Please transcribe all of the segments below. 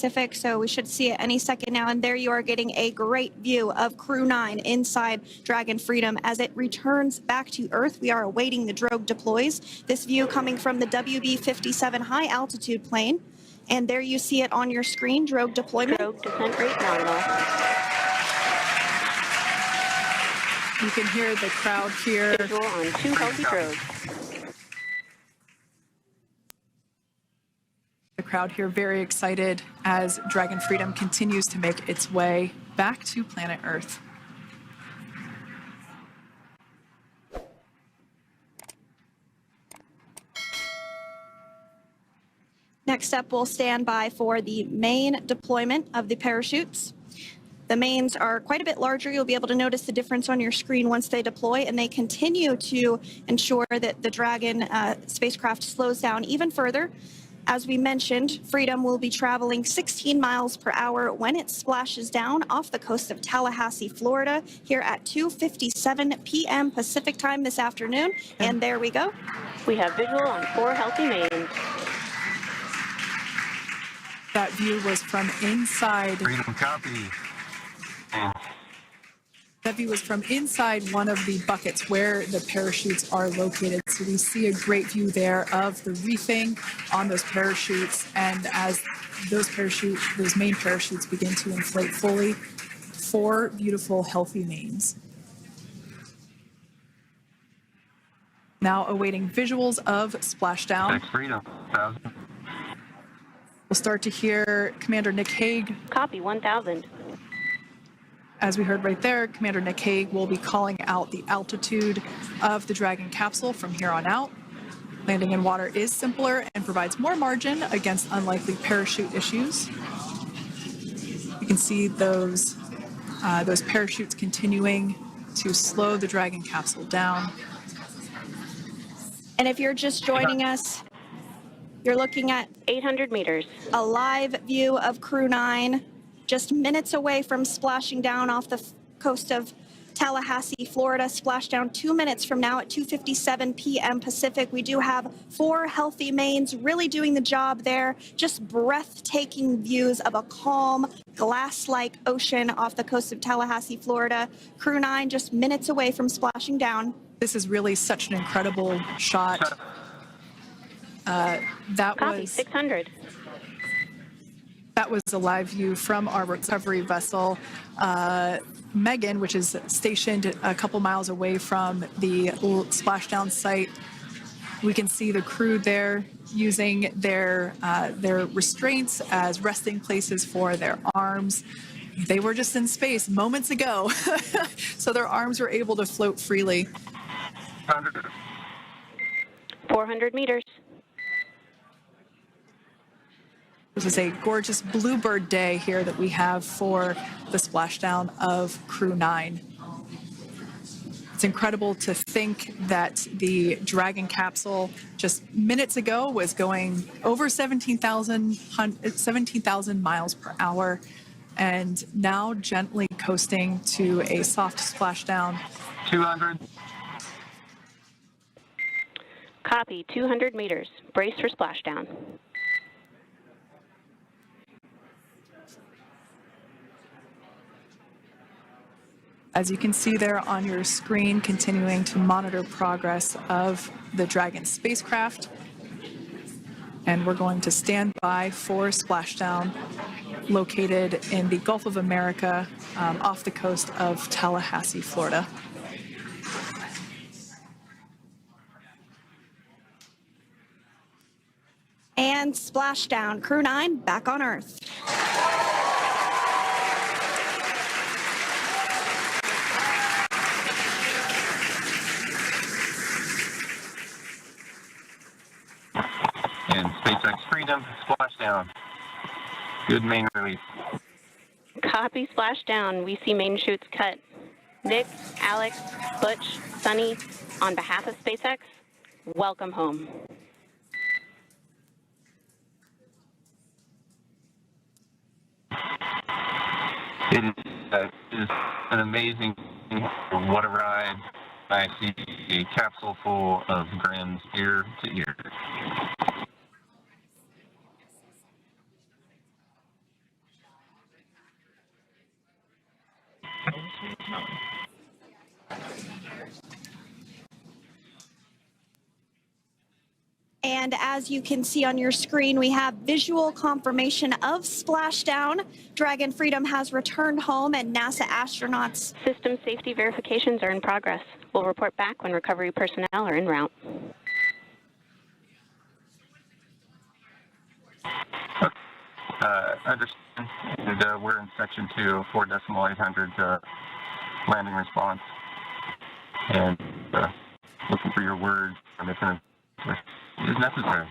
Pacific, so we should see it any second now. And there you are getting a great view of Crew 9 inside Dragon Freedom as it returns back to Earth. We are awaiting the drogue deploys. This view coming from the WB-57 high altitude plane. And there you see it on your screen, drogue deployment. Drogue descent rate nominal. You can hear the crowd here. Visual on 2 healthy drogues. The crowd here very excited as Dragon Freedom continues to make its way back to planet Earth. Next up, we'll stand by for the main deployment of the parachutes. The mains are quite a bit larger. You'll be able to notice the difference on your screen once they deploy, and they continue to ensure that the Dragon spacecraft slows down even further. As we mentioned, Freedom will be traveling 16 miles per hour when it splashes down off the coast of Tallahassee, Florida, here at 2:57 p.m. Pacific time this afternoon. And there we go. We have visual on 4 healthy mains. That view was from inside. Freedom copy. That view was from inside one of the buckets where the parachutes are located. So we see a great view there of the reefing on those parachutes. And as those main parachutes begin to inflate fully, 4 beautiful, healthy mains. Now awaiting visuals of Splashdown. Freedom, 1,000. We'll start to hear Commander Nick Hague. Copy, 1,000. As we heard right there, Commander Nick Hague will be calling out the altitude of the Dragon capsule from here on out. Landing in water is simpler and provides more margin against unlikely parachute issues. You can see those parachutes continuing to slow the Dragon capsule down. And if you're just joining us, you're looking at 800 meters. A live view of Crew 9. Just minutes away from splashing down off the coast of Tallahassee, Florida. Splashdown 2 minutes from now at 2:57 p.m. Pacific. We do have 4 healthy mains really doing the job there. Just breathtaking views of a calm, glass-like ocean off the coast of Tallahassee, Florida. Crew 9 just minutes away from splashing down. This is really such an incredible shot. Copy, 600. That was a live view from our recovery vessel, Megan, which is stationed a couple miles away from the splashdown site. We can see the crew there using their restraints as resting places for their arms. They were just in space moments ago, so their arms were able to float freely. 400 meters. This is a gorgeous bluebird day here that we have for the splashdown of Crew 9. It's incredible to think that the Dragon capsule just minutes ago was going over 17,000 miles per hour, and now gently coasting to a soft splashdown. 200. Copy, 200 meters. Brace for splashdown. As you can see there on your screen, continuing to monitor progress of the Dragon spacecraft. And we're going to stand by for splashdown located in the Gulf of America off the coast of Tallahassee, Florida. And splashdown, Crew 9 back on Earth. And SpaceX Freedom, splashdown. Good main release. Copy, splashdown. We see main chutes cut. Nick, Alex, Butch, Sunny, on behalf of SpaceX, welcome home. It is an amazing, what a ride. I see a capsule full of grins ear to ear. definitely. And as you can see on your screen, we have visual confirmation of Splashdown. Dragon Freedom has returned home, and NASA astronauts. System safety verifications are in progress. We'll report back when recovery personnel are en route. Understand. And, we're in section 2, 4.800 landing response. And looking for your word on if it is necessary.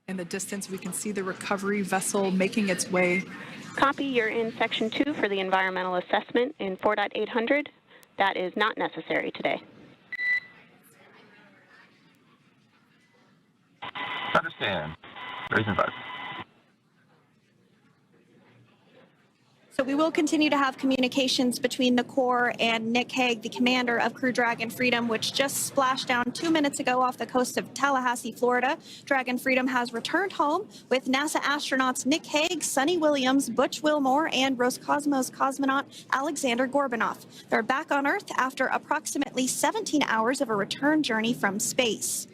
In the distance, we can see the recovery vessel making its way. Copy, you're in section 2 for the environmental assessment in 4.800. That is not necessary today. Understand. Raising advice. So we will continue to have communications between the Corps and Nick Hague, the commander of Crew Dragon Freedom, which just splashed down 2 minutes ago off the coast of Tallahassee, Florida. Dragon Freedom has returned home with NASA astronauts Nick Hague, Sonny Williams, Butch Wilmore, and Roscosmos cosmonaut Alexander Gorbunoff. They're back on Earth after approximately 17 hours of a return journey from space.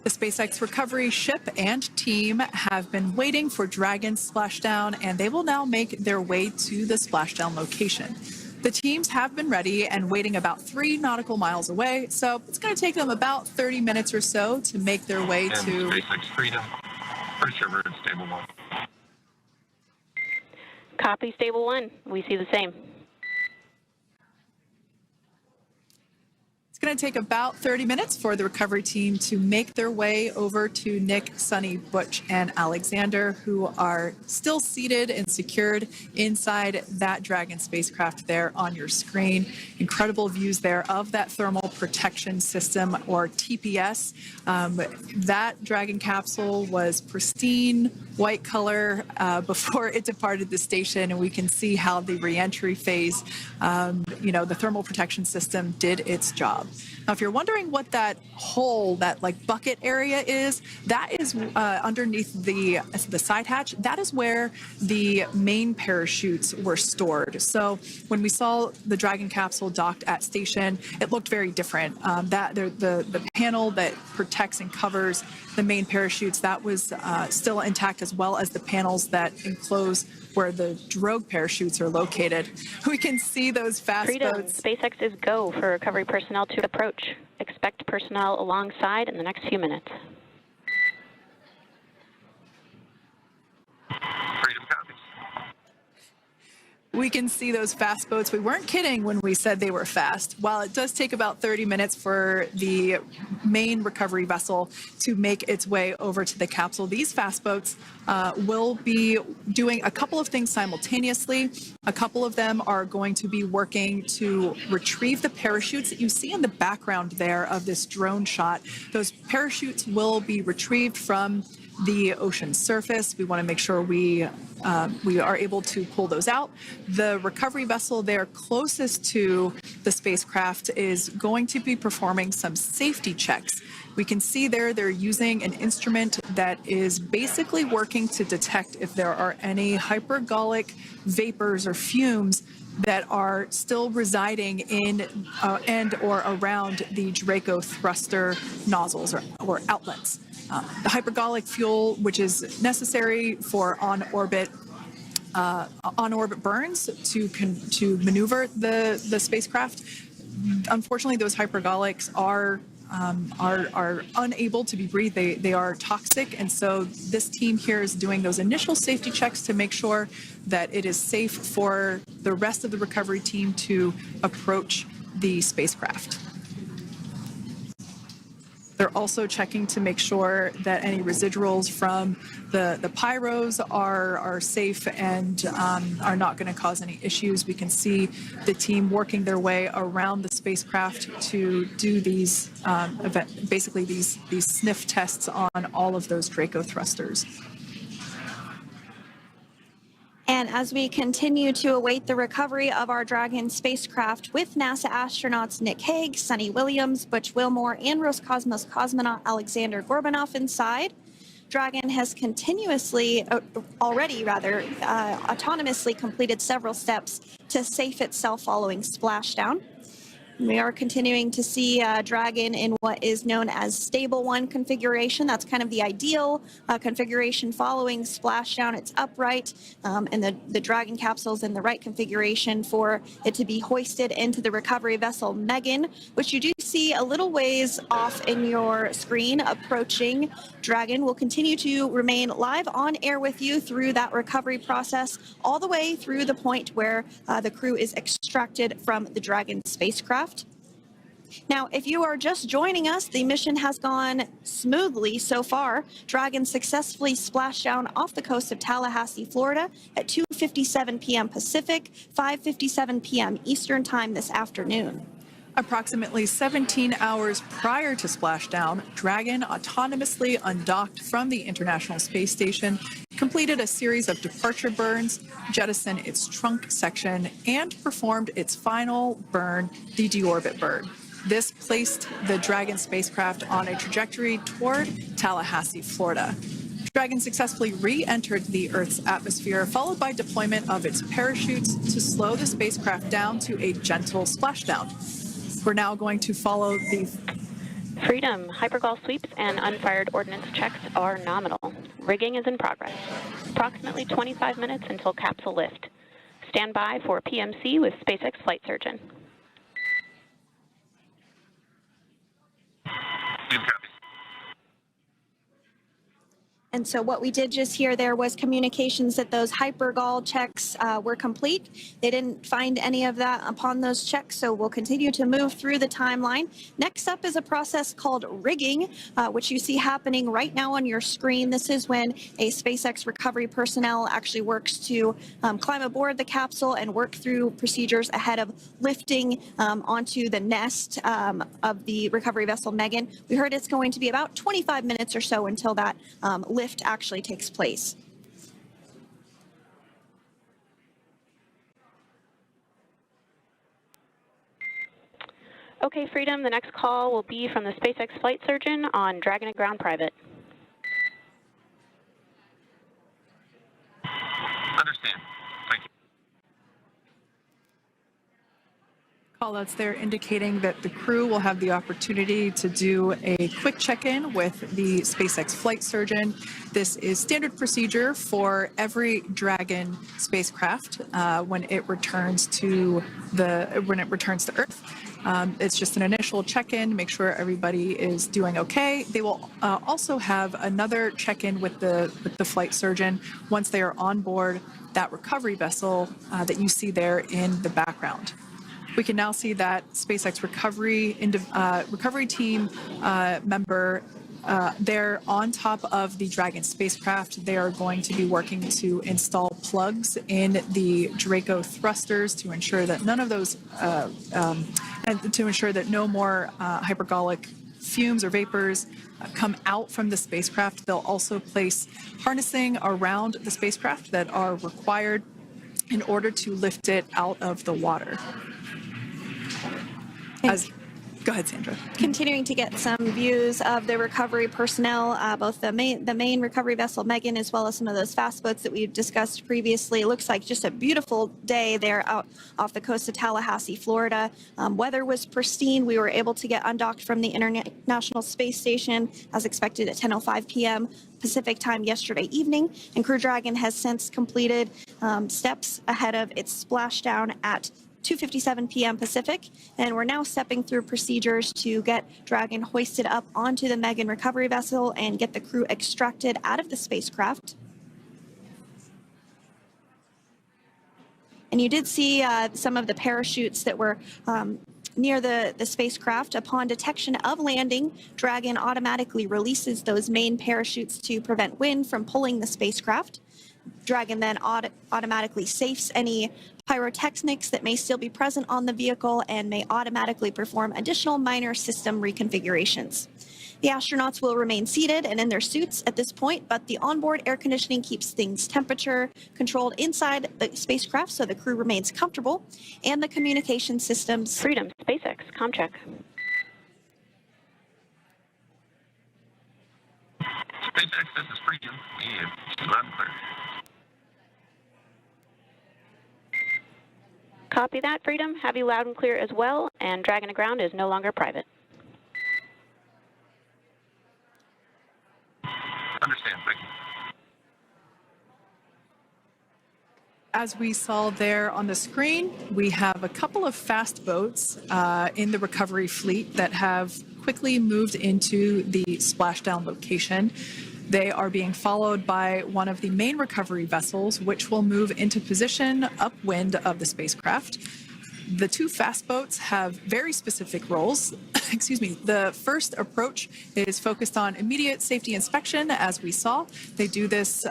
The SpaceX recovery ship and team have been waiting for Dragon's splashdown, and they will now make their way to the splashdown location. The teams have been ready and waiting about 3 nautical miles away, so it's going to take them about 30 minutes or so to make their way and to SpaceX Freedom. Pretty sure we're in stable 1. Copy, stable 1. We see the same. It's going to take about 30 minutes for the recovery team to make their way over to Nick, Sonny, Butch, and Alexander, who are still seated and secured inside that Dragon spacecraft there on your screen. Incredible views there of that thermal protection system, or TPS. That Dragon capsule was pristine, white color before it departed the station, and we can see how the reentry phase, the thermal protection system did its job. Now, if you're wondering what that hole, that like bucket area is, that is underneath the side hatch. That is where the main parachutes were stored. So when we saw the Dragon capsule docked at station, it looked very different. The panel that protects and covers the main parachutes, that was still intact, as well as the panels that enclose where the drogue parachutes are located. We can see those fast Freedom. boats. SpaceX is go for recovery personnel to approach. Expect personnel alongside in the next few minutes. Freedom copies. We can see those fast boats. We weren't kidding when we said they were fast. While it does take about 30 minutes for the main recovery vessel to make its way over to the capsule, these fast boats will be doing a couple of things simultaneously. A couple of them are going to be working to retrieve the parachutes that you see in the background there of this drone shot. Those parachutes will be retrieved from the ocean surface. We want to make sure we are able to pull those out. The recovery vessel there closest to the spacecraft is going to be performing some safety checks. We can see there they're using an instrument that is basically working to detect if there are any hypergolic vapors or fumes that are still residing in and or around the Draco thruster nozzles or outlets. The hypergolic fuel, which is necessary for on-orbit burns to maneuver the spacecraft. Unfortunately, those hypergolics are unable to be breathed. They are toxic, and so this team here is doing those initial safety checks to make sure that it is safe for the rest of the recovery team to approach the spacecraft. They're also checking to make sure that any residuals from the pyros are safe and are not going to cause any issues. We can see the team working their way around the spacecraft to do these basically these sniff tests on all of those Draco thrusters. And as we continue to await the recovery of our Dragon spacecraft with NASA astronauts Nick Hague, Sonny Williams, Butch Wilmore, and Roscosmos cosmonaut Alexander Gorbunoff inside, Dragon has already autonomously completed several steps to safe itself following splashdown. We are continuing to see Dragon in what is known as stable 1 configuration. That's kind of the ideal configuration following splashdown. It's upright, and the Dragon capsule is in the right configuration for it to be hoisted into the recovery vessel Megan, which you do see a little ways off in your screen approaching. Dragon will continue to remain live on air with you through that recovery process, all the way through the point where the crew is extracted from the Dragon spacecraft. Now, if you are just joining us, the mission has gone smoothly so far. Dragon successfully splashed down off the coast of Tallahassee, Florida at 2:57 p.m. Pacific, 5:57 p.m. Eastern Time this afternoon. Approximately 17 hours prior to splashdown, Dragon autonomously undocked from the International Space Station, completed a series of departure burns, jettisoned its trunk section, and performed its final burn, the deorbit burn. This placed the Dragon spacecraft on a trajectory toward Tallahassee, Florida. Dragon successfully re-entered the Earth's atmosphere, followed by deployment of its parachutes to slow the spacecraft down to a gentle splashdown. We're now going to follow the Freedom, hypergol sweeps and unfired ordnance checks are nominal. Rigging is in progress. Approximately 25 minutes until capsule lift. Stand by for PMC with SpaceX flight surgeon. And so what we did just hear there was communications that those hypergol checks were complete. They didn't find any of that upon those checks, so we'll continue to move through the timeline. Next up is a process called rigging, which you see happening right now on your screen. This is when a SpaceX recovery personnel actually works to climb aboard the capsule and work through procedures ahead of lifting onto the nest of the recovery vessel Megan. We heard it's going to be about 25 minutes or so until that lift actually takes place. Okay, Freedom, the next call will be from the SpaceX flight surgeon on Dragon and Ground Private. Understand. Thank you. callouts there indicating that the crew will have the opportunity to do a quick check-in with the SpaceX flight surgeon. This is standard procedure for every Dragon spacecraft when it returns to Earth. It's just an initial check-in, make sure everybody is doing okay. They will also have another check-in with the flight surgeon once they are on board that recovery vessel that you see there in the background. We can now see that SpaceX recovery team member they're on top of the Dragon spacecraft. They are going to be working to install plugs in the Draco thrusters to ensure that none of those, and to ensure that no more hypergolic fumes or vapors come out from the spacecraft. They'll also place harnessing around the spacecraft that are required in order to lift it out of the water. Go ahead, Sandra. Continuing to get some views of the recovery personnel, both the main recovery vessel Megan, as well as some of those fast boats that we've discussed previously. It looks like just a beautiful day there out off the coast of Tallahassee, Florida. Weather was pristine. We were able to get undocked from the International Space Station as expected at 10:05 p.m. Pacific time yesterday evening, and Crew Dragon has since completed steps ahead of its splashdown at 2:57 p.m. Pacific, and we're now stepping through procedures to get Dragon hoisted up onto the Megan recovery vessel and get the crew extracted out of the spacecraft. And you did see some of the parachutes that were near the spacecraft. Upon detection of landing, Dragon automatically releases those main parachutes to prevent wind from pulling the spacecraft. Dragon then automatically safes any pyrotechnics that may still be present on the vehicle and may automatically perform additional minor system reconfigurations. The astronauts will remain seated and in their suits at this point, but the onboard air conditioning keeps things temperature controlled inside the spacecraft so the crew remains comfortable, and the communication systems. Freedom, SpaceX, ComCheck. Space access is freedom. Yeah, loud and clear. Copy that, Freedom. Have you loud and clear as well, and Dragon to ground is no longer private. Understand, thank you. As we saw there on the screen, we have a couple of fast boats in the recovery fleet that have quickly moved into the splashdown location. They are being followed by one of the main recovery vessels, which will move into position upwind of the spacecraft. The two fast boats have very specific roles. Excuse me. The first approach is focused on immediate safety inspection, as we saw. They do this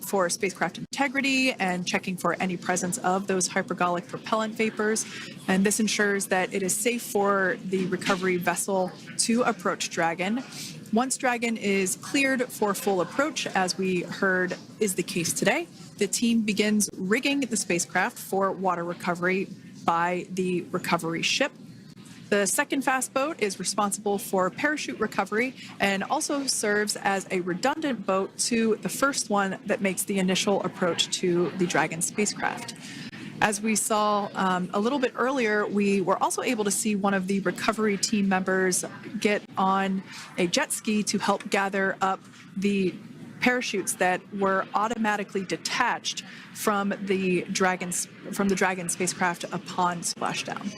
for spacecraft integrity and checking for any presence of those hypergolic propellant vapors. And this ensures that it is safe for the recovery vessel to approach Dragon. Once Dragon is cleared for full approach, as we heard is the case today, the team begins rigging the spacecraft for water recovery by the recovery ship. The second fast boat is responsible for parachute recovery and also serves as a redundant boat to the first one that makes the initial approach to the Dragon spacecraft. As we saw a little bit earlier, we were also able to see one of the recovery team members get on a jet ski to help gather up the parachutes that were automatically detached from the Dragon spacecraft upon splashdown.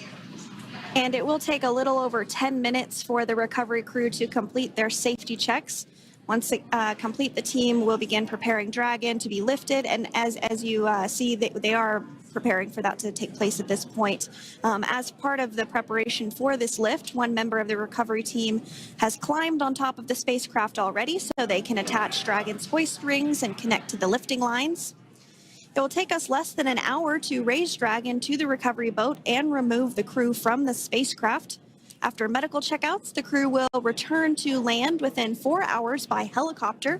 And it will take a little over 10 minutes for the recovery crew to complete their safety checks. Once complete, the team will begin preparing Dragon to be lifted. And as you see, they are preparing for that to take place at this point. As part of the preparation for this lift, one member of the recovery team has climbed on top of the spacecraft already so they can attach Dragon's hoist rings and connect to the lifting lines. It will take us less than an hour to raise Dragon to the recovery boat and remove the crew from the spacecraft. After medical checkouts, the crew will return to land within 4 hours by helicopter.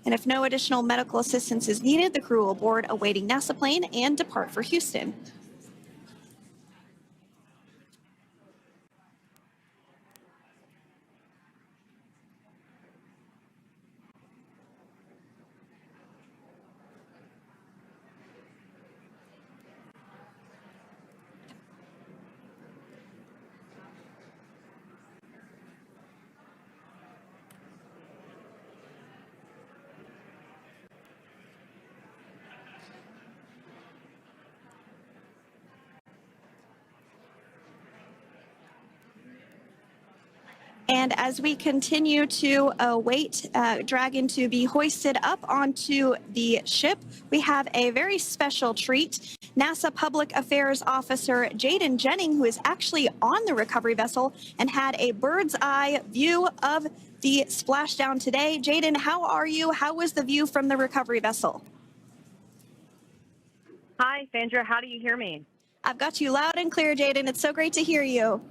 And if no additional medical assistance is needed, the crew will board a waiting NASA plane and depart for Houston. And as we continue to await Dragon to be hoisted up onto the ship, we have a very special treat. NASA Public Affairs Officer Jaden Jennings, who is actually on the recovery vessel and had a bird's eye view of the splashdown today. Jaden, how are you? How was the view from the recovery vessel? Hi, Sandra. How do you hear me? I've got you loud and clear, Jaden. It's so great to hear you.